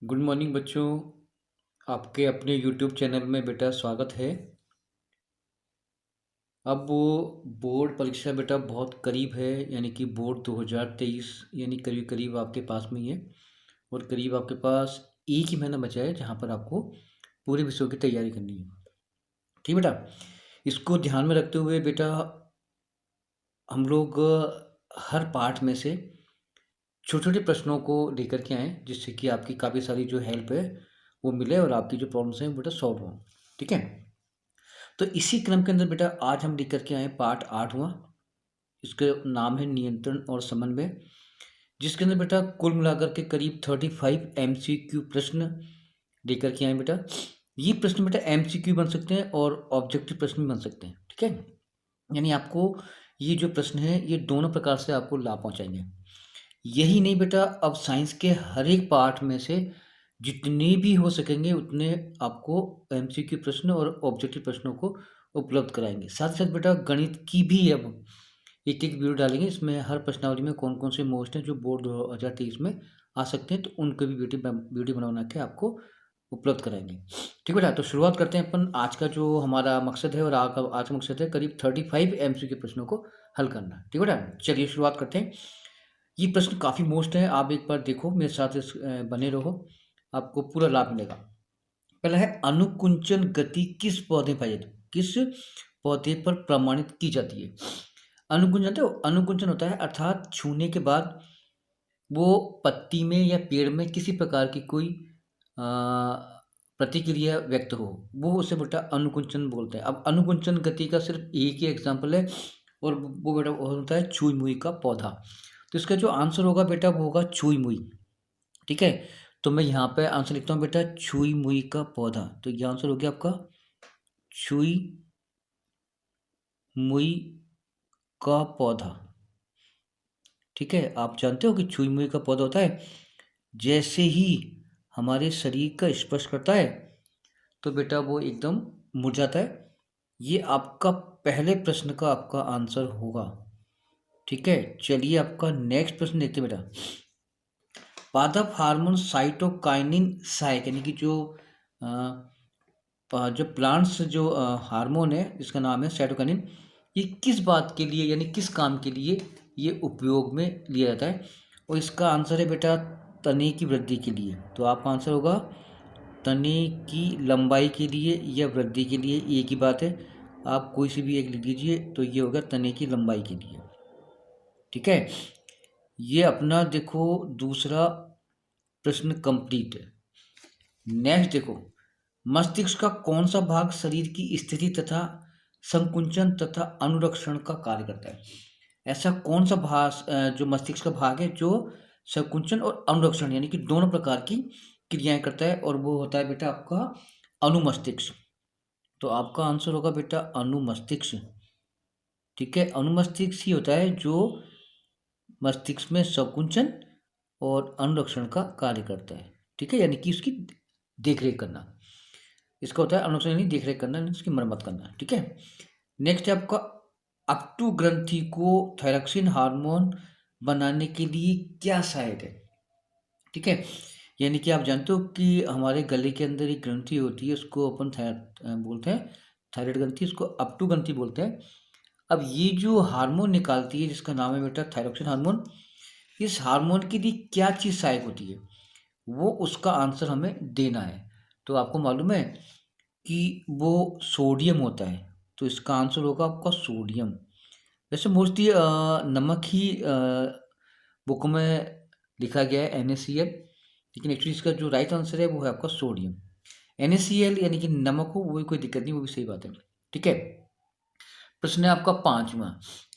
Good morning बच्चों। आपके अपने यूट्यूब चैनल में बेटा स्वागत है। अब वो बोर्ड परीक्षा बेटा बहुत करीब है, यानी कि बोर्ड 2023 यानी करीब करीब आपके पास में ही है। और करीब आपके पास एक ही महीना बचा है जहाँ पर आपको पूरे विषयों की तैयारी करनी है। ठीक बेटा, इसको ध्यान में रखते हुए बेटा हम लोग हर पार्ट में से छोटे छोटे प्रश्नों को लेकर के आए, जिससे कि आपकी काफ़ी सारी जो हेल्प है वो मिले और आपकी जो प्रॉब्लम्स हैं वो बेटा सॉल्व हों। ठीक है, तो इसी क्रम के अंदर बेटा आज हम लेकर के आए पार्ट 8वां। इसका नाम है नियंत्रण और समन्वय, जिसके अंदर बेटा कुल मिलाकर के करीब 35 MCQ प्रश्न लेकर के आए बेटा। ये प्रश्न बेटा MCQ बन सकते हैं और ऑब्जेक्टिव प्रश्न भी बन सकते हैं। ठीक है, यानी आपको ये जो प्रश्न है ये दोनों प्रकार से आपको लाभ पहुंचाएंगे। यही नहीं बेटा, अब साइंस के हर एक पार्ट में से जितने भी हो सकेंगे उतने आपको MCQ प्रश्न और ऑब्जेक्टिव प्रश्नों को उपलब्ध कराएंगे। साथ साथ बेटा गणित की भी अब एक एक वीडियो डालेंगे, इसमें हर प्रश्नावली में कौन कौन से मोस्ट हैं जो बोर्ड 2023 में आ सकते हैं, तो उनको भी वीडियो बना के आपको उपलब्ध कराएंगे। ठीक बेटा, तो शुरुआत करते हैं अपन। आज का जो हमारा मकसद है और आज का मकसद है करीब 35 MCQ प्रश्नों को हल करना। ठीक बेटा, चलिए शुरुआत करते हैं। ये प्रश्न काफ़ी मोस्ट है, आप एक बार देखो मेरे साथ बने रहो, आपको पूरा लाभ मिलेगा। पहला है अनुकुंचन गति किस पौधे पाई जाती है, किस पौधे पर प्रमाणित की जाती है। अनुकुंचन जानते हो, अनुकुंचन होता है अर्थात छूने के बाद वो पत्ती में या पेड़ में किसी प्रकार की कोई अ, प्रतिक्रिया व्यक्त हो, वो उसे बेटा अनुकुंचन बोलते हैं। अब अनुकुंचन गति का सिर्फ एक ही एग्जाम्पल है और वो बेटा वो होता है छुई मुई का पौधा। तो इसका जो आंसर होगा बेटा वो होगा छुई मुई। ठीक है, तो मैं यहाँ पे आंसर लिखता हूँ बेटा छुई मुई का पौधा। तो ये आंसर हो गया आपका छुई मुई का पौधा। ठीक है, आप जानते हो कि छुई मुई का पौधा होता है जैसे ही हमारे शरीर का स्पर्श करता है तो बेटा वो एकदम मुरझाता है। ये आपका पहले प्रश्न का आपका आंसर होगा। ठीक है, चलिए आपका नेक्स्ट प्रश्न देखते हैं बेटा। पादप हार्मोन साइटोकाइनिन सहायक, यानी कि अ, जो प्लांट्स जो हार्मोन है जिसका नाम है साइटोकाइनिन, ये किस बात के लिए यानी किस काम के लिए ये उपयोग में लिया जाता है। और इसका आंसर है बेटा तने की वृद्धि के लिए। तो आपका आंसर होगा तने की लंबाई के लिए या वृद्धि के लिए, एक ही बात है, आप कोई सी भी एक लिख लीजिए। तो ये होगा तने की लंबाई के लिए। ठीक है, ये अपना देखो दूसरा प्रश्न कंप्लीट है। नेक्स्ट देखो, मस्तिष्क का कौन सा भाग शरीर की स्थिति तथा संकुचन तथा अनुरक्षण का कार्य करता है। ऐसा कौन सा भाग जो मस्तिष्क का भाग है जो संकुचन और अनुरक्षण यानी कि दोनों प्रकार की क्रियाएं करता है, और वो होता है बेटा आपका अनुमस्तिष्क। तो आपका आंसर होगा बेटा अनुमस्तिष्क। ठीक है, अनुमस्तिष्क ही होता है जो मस्तिष्क में संकुचन और अनुरक्षण का कार्य करता है। ठीक है, यानी कि उसकी देख रेख करना, इसका होता है अनुरक्षण यानी देख रेख करना, इसकी मरम्मत करना। ठीक है, नेक्स्ट है आपका अपटू ग्रंथि को थायरॉक्सिन हार्मोन बनाने के लिए क्या सहायक है। ठीक है, यानी कि आप जानते हो कि हमारे गले के अंदर एक ग्रंथि होती है, उसको अपन बोलते हैं थायराइड ग्रंथि, उसको अपटू ग्रंथि बोलते हैं। अब ये जो हार्मोन निकालती है जिसका नाम है बेटा थायरॉक्सिन हार्मोन, इस हार्मोन के लिए क्या चीज़ सहायक होती है, वो उसका आंसर हमें देना है। तो आपको मालूम है कि वो सोडियम होता है, तो इसका आंसर होगा आपका सोडियम। वैसे मोस्टली नमक ही बुक में लिखा गया है NaCl, लेकिन एक्चुअली इसका जो राइट आंसर है वो है आपका सोडियम। NaCl यानी कि नमक हो वो भी कोई दिक्कत नहीं, वो भी सही बात है। ठीक है, प्रश्न है आपका 5वां,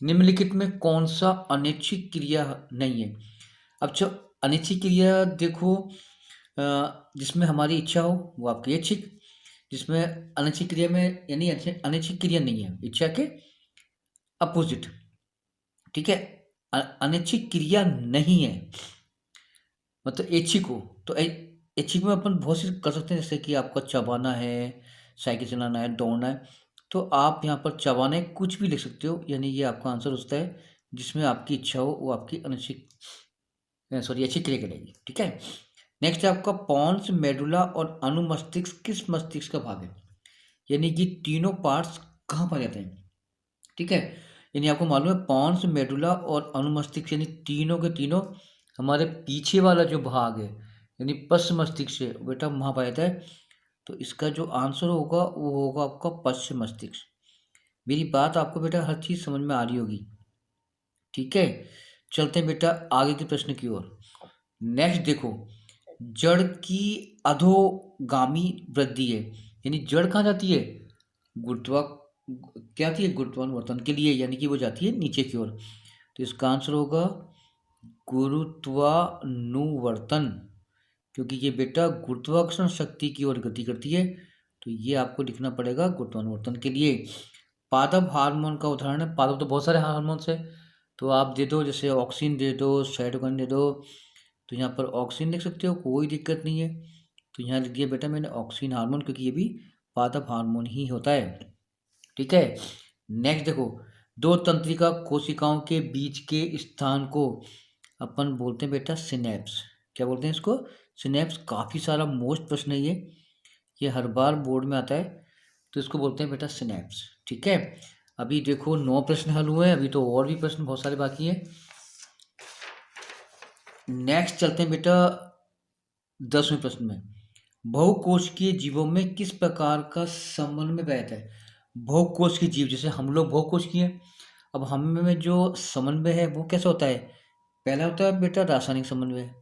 निम्नलिखित में कौन सा अनैच्छिक क्रिया नहीं है। अब जो अनैच्छिक क्रिया देखो, जिसमें हमारी इच्छा हो वो आपकी ऐच्छिक, जिसमें अनैच्छिक क्रिया में यानी अनैच्छिक क्रिया नहीं है, इच्छा के अपोजिट। ठीक है, अनैच्छिक क्रिया नहीं है मतलब ऐच्छिक हो, तो ऐच्छिक में अपन बहुत सी कर सकते हैं, जैसे कि आपका चबाना है, साइकिल चलाना है, दौड़ना है। तो आप यहाँ पर चबाना है कुछ भी लिख सकते हो, यानी ये आपका आंसर होता है जिसमें आपकी इच्छा हो वो आपकी अनैच्छिक सॉरी ऐच्छिक क्रिया कहलाएगी। ठीक है, नेक्स्ट है आपका पॉन्स, मेडुला और अनुमस्तिष्क किस मस्तिष्क का भाग है, यानी कि तीनों पार्ट्स कहाँ पाए जाते हैं। ठीक है, यानी आपको मालूम है पॉन्स, मेडुला और अनुमस्तिष्क यानी तीनों के तीनों हमारे पीछे वाला जो भाग है यानी पश्च मस्तिष्क से बेटा वहाँ पाया जाता है। तो इसका जो आंसर होगा वो होगा आपका पश्च मस्तिष्क। मेरी बात आपको बेटा हर चीज़ समझ में आ रही होगी। ठीक है, चलते हैं बेटा आगे के प्रश्न की ओर। नेक्स्ट देखो, जड़ की अधोगामी वृद्धि है, यानी जड़ कहाँ जाती है, गुरुत्वा क्या आती है, गुरुत्वानुवर्तन के लिए, यानी कि वो जाती है नीचे की ओर। तो इसका आंसर होगा गुरुत्वानुवर्तन, क्योंकि ये बेटा गुरुत्वाकर्षण शक्ति की ओर गति करती है। तो ये आपको लिखना पड़ेगा गुरुत्वानुवर्तन के लिए। पादप हार्मोन का उदाहरण है, पादप तो बहुत सारे हार्मोन्स है, तो आप दे दो, जैसे ऑक्सीन दे दो, साइटोकिन दे दो। तो यहाँ पर ऑक्सीन लिख सकते हो, कोई दिक्कत नहीं है। तो यहाँ लिख दिया बेटा मैंने ऑक्सीन हार्मोन, क्योंकि ये भी पादप हार्मोन ही होता है। ठीक है, नेक्स्ट देखो, दो तंत्रिका कोशिकाओं के बीच के स्थान को अपन बोलते हैं बेटा सिनेप्स। क्या बोलते हैं इसको, सिनेप्स। काफ़ी सारा मोस्ट प्रश्न है ये हर बार बोर्ड में आता है, तो इसको बोलते हैं बेटा सिनेप्स। ठीक है, अभी देखो 9 प्रश्न हल हुए हैं, अभी तो और भी प्रश्न बहुत सारे बाकी हैं। नेक्स्ट चलते हैं बेटा 10वें प्रश्न में, बहुकोशिकीय जीवों में किस प्रकार का समन्वय रहता है। बहुकोशिकीय जीव, जैसे हम लोग बहुकोशिकीय हैं, अब हम में जो समन्वय है वो कैसा होता है, पहला होता है बेटा रासायनिक समन्वय,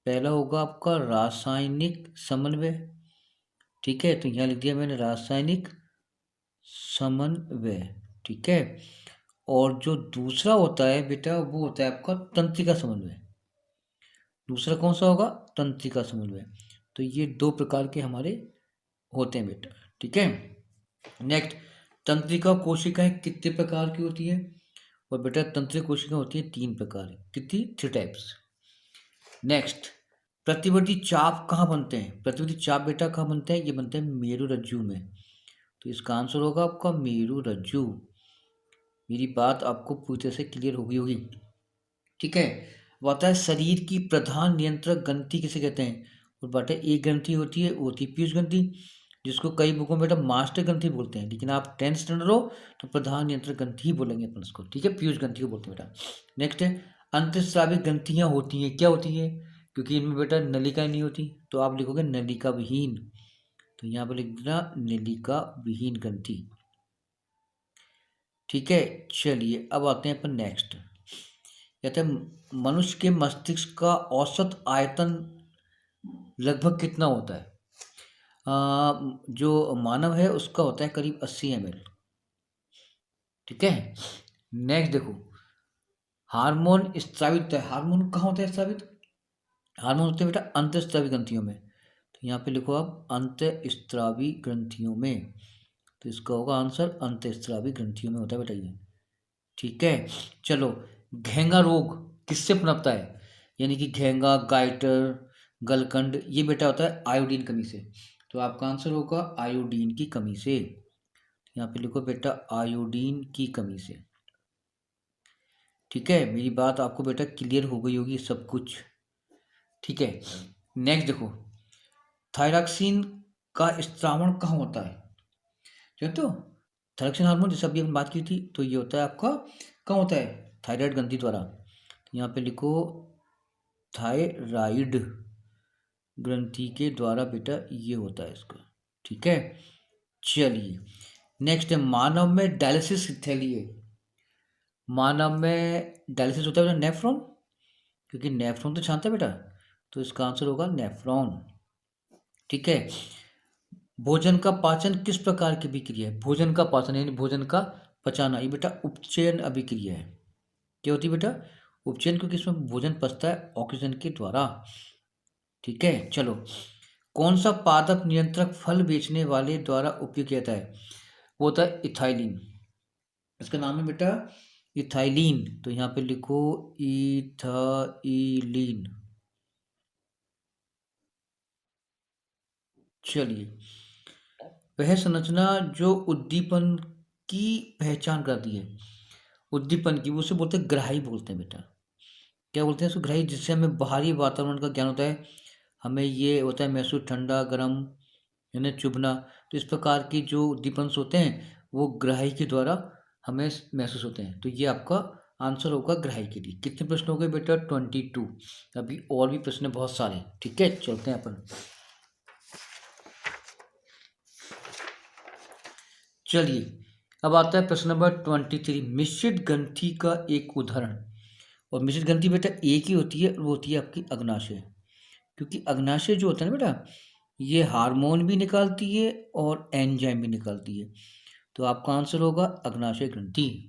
पहला होगा आपका रासायनिक समन्वय। ठीक है, तो यहाँ लिख दिया मैंने रासायनिक समन्वय। ठीक है, और जो दूसरा होता है बेटा वो होता है आपका तंत्रिका समन्वय। दूसरा कौन सा होगा, तंत्रिका समन्वय। तो ये 2 प्रकार के हमारे होते हैं बेटा। ठीक है, नेक्स्ट, तंत्रिका कोशिकाएं कितने प्रकार की होती है, और बेटा तंत्रिका कोशिकाएं होती है 3 प्रकार, कितनी, 3 टाइप्स। नेक्स्ट, प्रतिवर्ती चाप कहाँ बनते हैं, प्रतिवर्ती चाप बेटा कहाँ बनते हैं, ये बनते हैं मेरुरज्जु में। तो इसका आंसर होगा आपका मेरुरज्जु। मेरी बात आपको पूरी तरह से क्लियर हो गई होगी। ठीक है, बताता है शरीर की प्रधान नियंत्रक ग्रंथि किसे कहते हैं, और बेटा एक ग्रंथि होती है वो होती है पीयूष ग्रंथि, जिसको कई बुकों में बेटा मास्टर ग्रंथि बोलते हैं, लेकिन आप 10th स्टैंडर्ड हो तो प्रधान नियंत्रक ग्रंथि ही बोलेंगे अपन उसको। ठीक है, पीयूष ग्रंथि को बोलते हैं बेटा। नेक्स्ट है, अंतःस्रावी ग्रंथियाँ होती हैं, क्या होती है, क्योंकि इनमें बेटा नलिका नहीं होती, तो आप लिखोगे नलिका विहीन। तो यहाँ पर लिख देना नलिका विहीन ग्रंथि। ठीक है, चलिए अब आते हैं अपन नेक्स्ट। कहते हैं मनुष्य के मस्तिष्क का औसत आयतन लगभग कितना होता है। जो मानव है उसका होता है करीब 80 ml। ठीक है, नेक्स्ट देखो, हार्मोन स्रावित होता है, हार्मोन कहाँ होता है स्रावित, हार्मोन होते हैं बेटा अंतःस्रावी ग्रंथियों में। तो यहाँ पे लिखो आप अंतःस्रावी ग्रंथियों में, तो इसका होगा आंसर अंतःस्रावी ग्रंथियों में होता है बेटा ये। ठीक है, चलो, घेंगा रोग किससे पनपता है, यानी कि घेंगा, गाइटर, गलकंड, ये बेटा होता है आयोडीन कमी से। तो आपका आंसर होगा आयोडीन की कमी से। यहाँ पे लिखो बेटा आयोडीन की कमी से। ठीक है, मेरी बात आपको बेटा क्लियर हो गई होगी सब कुछ। ठीक है, नेक्स्ट देखो, थायरॉक्सिन का स्त्रावण कहाँ होता है, जानते हो, थायरॉक्सिन हार्मोन जैसे अभी हमने बात की थी, तो ये होता है आपका कहाँ होता है, थायराइड ग्रंथि द्वारा। तो यहाँ पे लिखो थायराइड ग्रंथि के द्वारा बेटा ये होता है इसका। ठीक है, चलिए नेक्स्ट है, मानव में डायलिसिस थैली है, मानव में डायलिसिस होता है बेटा नेफ्रॉन, क्योंकि नेफ्रॉन तो छानता है बेटा, तो इसका आंसर होगा नेफ्रॉन। ठीक है, भोजन का पाचन किस प्रकार की अभिक्रिया है, भोजन का पाचन यानी भोजन का पचाना, ये बेटा उपचयन अभिक्रिया है। क्या होती है बेटा, उपचयन, क्योंकि इसमें भोजन पचता है ऑक्सीजन के द्वारा। ठीक है, चलो, कौन सा पादप नियंत्रक फल बेचने वाले द्वारा उपयोग किया जाता है, वो होता है इथाइलिन, इसका नाम है बेटा इथाइलिन। तो यहाँ पे लिखो इथाइलिन। चलिए, वह संरचना जो उद्दीपन की पहचान करती है, उद्दीपन की, उसे बोलते हैं ग्राही बोलते हैं बेटा। क्या बोलते हैं उसको, ग्राही, जिससे हमें बाहरी वातावरण का ज्ञान होता है, हमें ये होता है महसूस, ठंडा गर्म यानी चुभना। तो इस प्रकार की जो उद्दीपन होते हैं वो ग्राही के द्वारा हमें महसूस होते हैं। तो ये आपका आंसर होगा ग्राही के लिए। कितने प्रश्न हो गए बेटा? 22। अभी और भी प्रश्न हैं बहुत सारे। ठीक है, चलते हैं अपन। चलिए, अब आता है प्रश्न नंबर 23, मिश्रित ग्रंथि का एक उदाहरण। और मिश्रित ग्रंथि बेटा एक ही होती है, वो होती है आपकी अग्नाशय। क्योंकि अग्नाशय जो होता है ना बेटा, ये हार्मोन भी निकालती है और एंजाइम भी निकालती है। तो आपका आंसर होगा अग्नाशय ग्रंथि।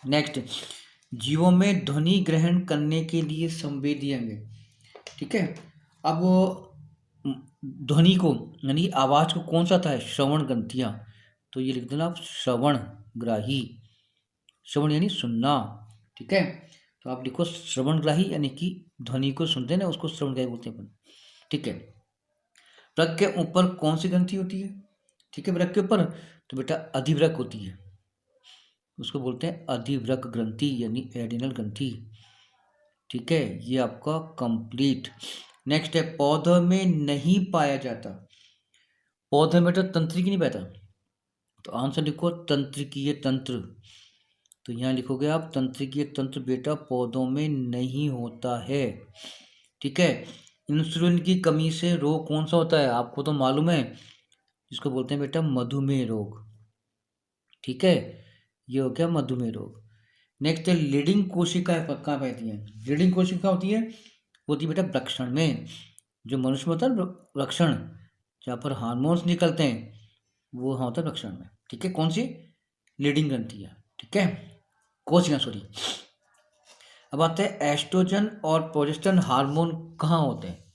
नेक्स्ट, जीवों में ध्वनि ग्रहण करने के लिए संवेदी अंग है। ठीक है, अब ध्वनि को यानी आवाज को कौन सा था? श्रवण ग्रंथियां। तो ये लिख देना आप, श्रवण ग्राही। श्रवण यानी सुनना। ठीक है, तो आप लिखो श्रवण ग्राही, यानी कि ध्वनि को सुनते हैं ना, उसको श्रवण ग्राही बोलते हैं अपन। ठीक है, वृक्क के ऊपर कौन सी ग्रंथि होती है? ठीक है, वृक्क के ऊपर तो बेटा अधिवृक्क होती है, उसको बोलते हैं अधिवृक्क ग्रंथि यानी एडिनल ग्रंथि। ठीक है, ये आपका कंप्लीट। नेक्स्ट है, पौधों में नहीं पाया जाता। पौधे में बेटा तंत्रिकी नहीं पाता, तो आंसर लिखो तंत्रिकीय तंत्र। तो यहाँ लिखोगे आप तंत्रिकीय तंत्र बेटा पौधों में नहीं होता है। ठीक है, इंसुलिन की कमी से रोग कौन सा होता है? आपको तो मालूम है, जिसको बोलते हैं बेटा मधुमेह रोग। ठीक है, ये हो गया मधुमेह रोग। नेक्स्ट है, लीडिंग कोशिकाएं कहाँ पाती हैं? लीडिंग कोशिका होती है, होती है बेटा वृक्षण में। जो मनुष्य में होता है वृक्षण, जहाँ पर हार्मोन्स निकलते हैं, वो हाँ होता है वृक्षण में। ठीक है, कौन सी? लीडिंग ग्रंथि है। ठीक है, कोशिका, सॉरी। अब आते हैं एस्ट्रोजन और प्रोजेस्टेरोन हार्मोन कहाँ होते हैं?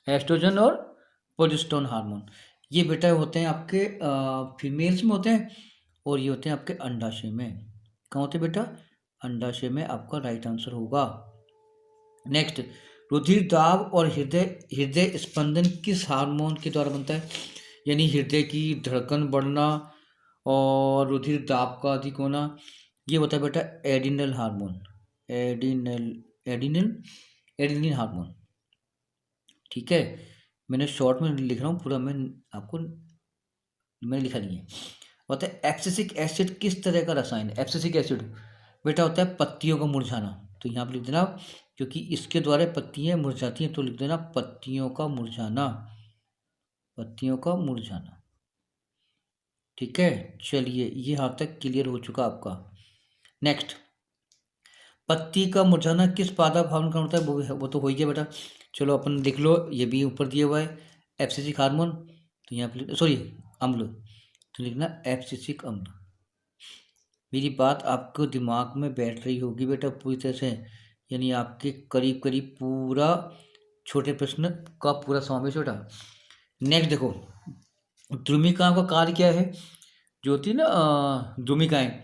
एस्ट्रोजन और प्रोजेस्टेरोन हार्मोन ये बेटा होते हैं आपके फीमेल्स में होते हैं, और ये होते हैं आपके अंडाशय में। कहाँ होते हैं बेटा? अंडाशय में। आपका राइट आंसर होगा। नेक्स्ट, रुधिर दाब और हृदय स्पंदन किस हार्मोन के द्वारा बनता है? यानी हृदय की धड़कन बढ़ना और रुधिर दाब का अधिक होना, ये होता है बेटा एडिनल हार्मोन। Adenine hormone. ठीक है, मैंने शॉर्ट में लिख रहा हूँ, पूरा मैंने लिखा नहीं है। होता है एब्सिसिक एसिड किस तरह का रसायन है? एब्सिसिक एसिड बेटा होता है पत्तियों का मुरझाना। तो यहाँ पर लिख देना, क्योंकि इसके द्वारा पत्तियां मुरझाती हैं, तो लिख देना पत्तियों का मुरझाना। पत्तियों का मुरझाना। ठीक है, चलिए ये यहाँ तक क्लियर हो चुका आपका। नेक्स्ट, पत्ती का मुरझाना किस पादप हार्मोन का होता है? वो तो हो ही गया बेटा। चलो अपन लिख लो, ये भी ऊपर दिया हुआ है एब्सिसिक हार्मोन। तो यहाँ पर सॉरी अम्ल, तो लिखना एब्सिसिक अम्ल। मेरी बात आपको दिमाग में बैठ रही होगी बेटा पूरी तरह से, यानी आपके करीब करीब पूरा छोटे प्रश्न का पूरा समावेश बेटा। नेक्स्ट देखो, द्रुमिकाओं का कार्य क्या है? जो होती है ना द्रुमिकाएं,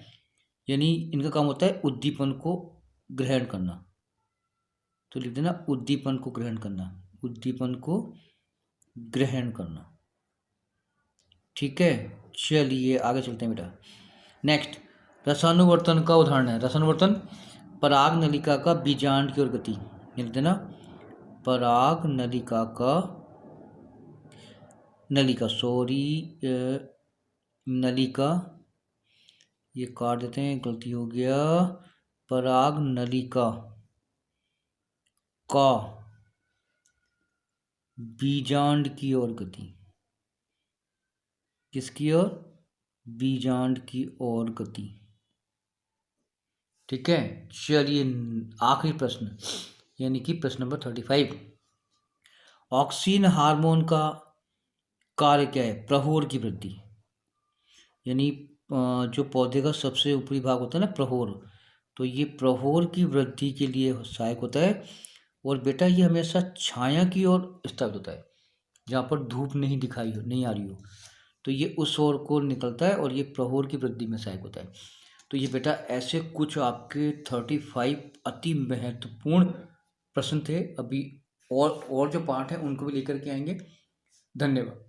यानी इनका काम होता है उद्दीपन को ग्रहण करना। तो लिख देना उद्दीपन को ग्रहण करना। उद्दीपन को ग्रहण करना। ठीक है, चलिए आगे चलते हैं बेटा। नेक्स्ट, रसानुवर्तन का उदाहरण है। रसानुवर्तन पराग नलिका का बीजांड की ओर गति। लिख देना पराग नलिका का नलिका, ये काट देते हैं, गलती हो गया। पराग नलिका का बीजांड की ओर गति। किसकी ओर? बीजांड की ओर गति। ठीक है, चलिए आखिरी प्रश्न, यानी कि प्रश्न नंबर 35। ऑक्सीन हार्मोन का कार्य क्या है? प्रहोर की वृद्धि। यानी जो पौधे का सबसे ऊपरी भाग होता है ना प्रहोर, तो ये प्रहोर की वृद्धि के लिए सहायक होता है। और बेटा ये हमेशा छाया की ओर स्थापित होता है, जहाँ पर धूप नहीं आ रही हो, तो ये उस ओर को निकलता है और ये प्रहोर की वृद्धि में सहायक होता है। तो ये बेटा ऐसे कुछ आपके 35 अति महत्वपूर्ण प्रश्न थे। अभी और जो पार्ट है उनको भी लेकर के आएंगे। धन्यवाद।